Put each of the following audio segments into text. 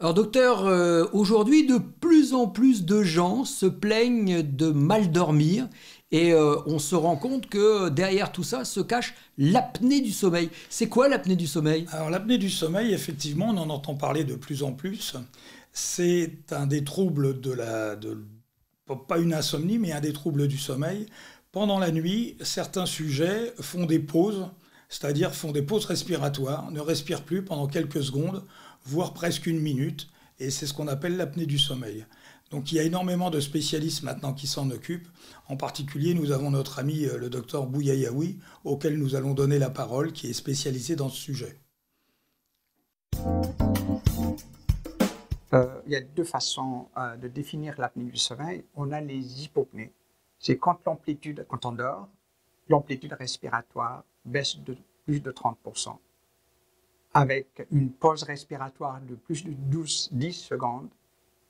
Alors docteur, aujourd'hui de plus en plus de gens se plaignent de mal dormir et on se rend compte que derrière tout ça se cache l'apnée du sommeil. C'est quoi l'apnée du sommeil? Alors l'apnée du sommeil, effectivement, on en entend parler de plus en plus. C'est un des troubles pas une insomnie, mais un des troubles du sommeil. Pendant la nuit, certains sujets font des pauses, c'est-à-dire font des pauses respiratoires, ne respirent plus pendant quelques secondes, voire presque une minute, et c'est ce qu'on appelle l'apnée du sommeil. Donc il y a énormément de spécialistes maintenant qui s'en occupent. En particulier, nous avons notre ami le docteur Bouyayaoui, auquel nous allons donner la parole, qui est spécialisé dans ce sujet. Il y a deux façons de définir l'apnée du sommeil. On a les hypopnées. C'est quand on dort, l'amplitude respiratoire baisse de plus de 30%, avec une pause respiratoire de plus de 10 secondes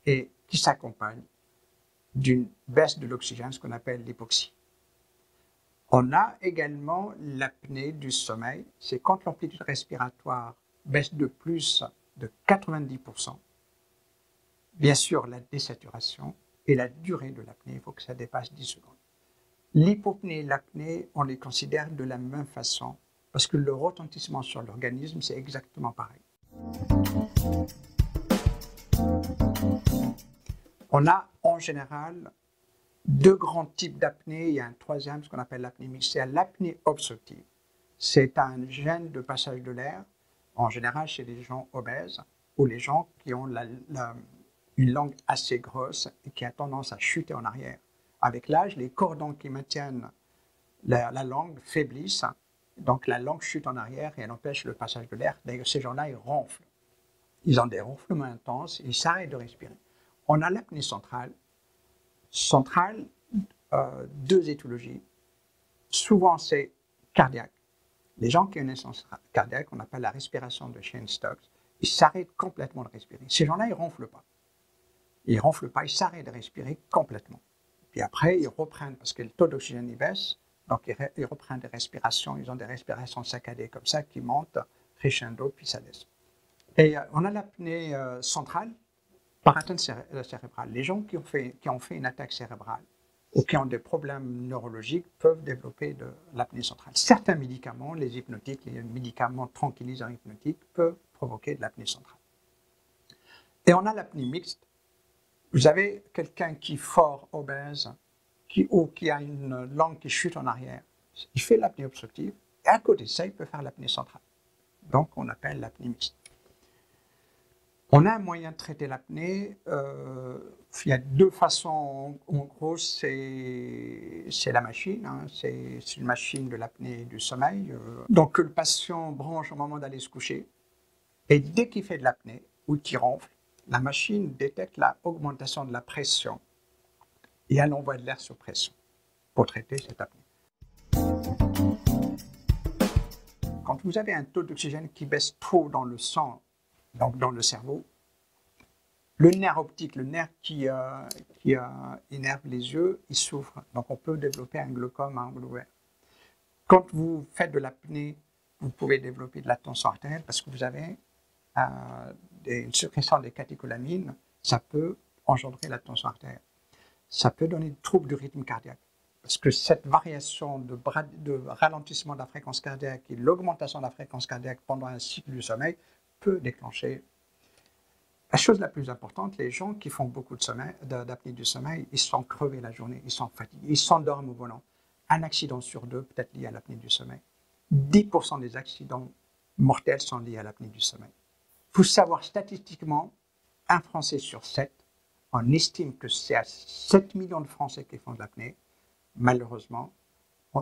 et qui s'accompagne d'une baisse de l'oxygène, ce qu'on appelle l'hypoxie. On a également l'apnée du sommeil. C'est quand l'amplitude respiratoire baisse de plus de 90%. Bien sûr, la désaturation et la durée de l'apnée, il faut que ça dépasse 10 secondes. L'hypopnée et l'apnée, on les considère de la même façon parce que le retentissement sur l'organisme, c'est exactement pareil. On a en général deux grands types d'apnée. Il y a un troisième, ce qu'on appelle l'apnée mixte. C'est l'apnée obstructive. C'est un gène de passage de l'air, en général chez les gens obèses ou les gens qui ont une langue assez grosse et qui a tendance à chuter en arrière. Avec l'âge, les cordons qui maintiennent la langue faiblissent, donc la langue chute en arrière et elle empêche le passage de l'air. D'ailleurs, ces gens-là, ils ronflent. Ils ont des ronflements intenses, ils s'arrêtent de respirer. On a l'apnée centrale. Centrale, deux étiologies. Souvent, c'est cardiaque. Les gens qui ont une insuffisance cardiaque, on appelle la respiration de Cheyne-Stokes, ils s'arrêtent complètement de respirer. Ces gens-là, ils ne ronflent pas. Ils ne ronflent pas, ils s'arrêtent de respirer complètement. Puis après, ils reprennent, parce que le taux d'oxygène il baisse, donc ils reprennent des respirations, ils ont des respirations saccadées comme ça qui montent, crescendo, puis ça descend. Et on a l'apnée centrale par atteinte cérébrale. Les gens qui ont fait une attaque cérébrale ou qui ont des problèmes neurologiques peuvent développer de l'apnée centrale. Certains médicaments, les hypnotiques, les médicaments tranquillisants hypnotiques peuvent provoquer de l'apnée centrale. Et on a l'apnée mixte. Vous avez quelqu'un qui est fort obèse ou qui a une langue qui chute en arrière. Il fait l'apnée obstructive et à côté de ça, il peut faire l'apnée centrale. Donc, on appelle l'apnée mixte. On a un moyen de traiter l'apnée. Il y a deux façons. En gros, c'est la machine. Hein, c'est une machine de l'apnée du sommeil. Donc, le patient branche au moment d'aller se coucher. Et dès qu'il fait de l'apnée ou qu'il ronfle, la machine détecte l'augmentation de la pression et elle envoie de l'air sur pression pour traiter cette apnée. Quand vous avez un taux d'oxygène qui baisse trop dans le sang, donc dans le cerveau, le nerf optique, le nerf qui innerve les yeux, il souffre. Donc on peut développer un glaucome à angle ouvert. Quand vous faites de l'apnée, vous pouvez développer de la tension artérielle parce que vous avez une sécrétion des catécholamines, ça peut engendrer la tension artérielle. Ça peut donner des troubles du rythme cardiaque. Parce que cette variation de ralentissement de la fréquence cardiaque et l'augmentation de la fréquence cardiaque pendant un cycle du sommeil peut déclencher. La chose la plus importante, les gens qui font beaucoup d'apnée du sommeil, ils sont crevés la journée, ils sont fatigués, ils s'endorment au volant. Un accident sur deux peut être lié à l'apnée du sommeil. 10% des accidents mortels sont liés à l'apnée du sommeil. Il faut savoir statistiquement, un Français sur 7, on estime que c'est à 7 millions de Français qui font de l'apnée. Malheureusement,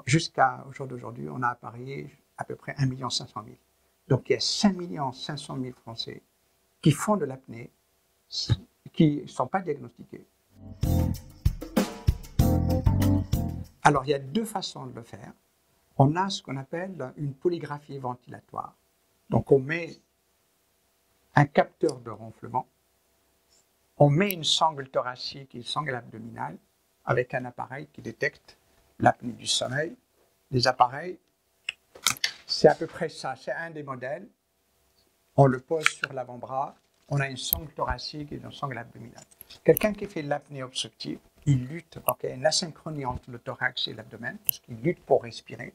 jusqu'à au jour d'aujourd'hui, on a appareillé à peu près 1 500 000. Donc il y a 5 500 000 Français qui font de l'apnée, qui ne sont pas diagnostiqués. Alors il y a deux façons de le faire. On a ce qu'on appelle une polygraphie ventilatoire. Donc on met un capteur de ronflement, on met une sangle thoracique et une sangle abdominale avec un appareil qui détecte l'apnée du sommeil. Les appareils, c'est à peu près ça, c'est un des modèles. On le pose sur l'avant-bras on a une sangle thoracique et une sangle abdominale. Quelqu'un qui fait l'apnée obstructive, il lutte, donc il y a une asynchronie entre le thorax et l'abdomen, parce qu'il lutte pour respirer.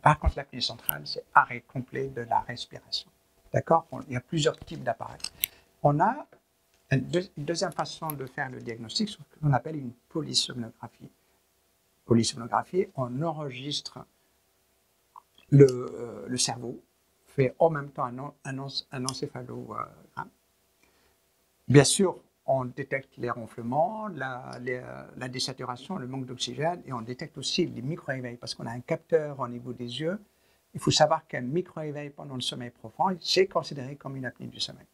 Par contre, l'apnée centrale, c'est arrêt complet de la respiration. D'accord? Il y a plusieurs types d'appareils. On a une deuxième façon de faire le diagnostic, ce qu'on appelle une polysomnographie. Polysomnographie, on enregistre le cerveau, fait en même temps un encéphalogramme. Bien sûr, on détecte les ronflements, la désaturation, le manque d'oxygène, et on détecte aussi les micro-éveils, parce qu'on a un capteur au niveau des yeux. Il faut savoir qu'un micro-éveil pendant le sommeil profond, c'est considéré comme une apnée du sommeil.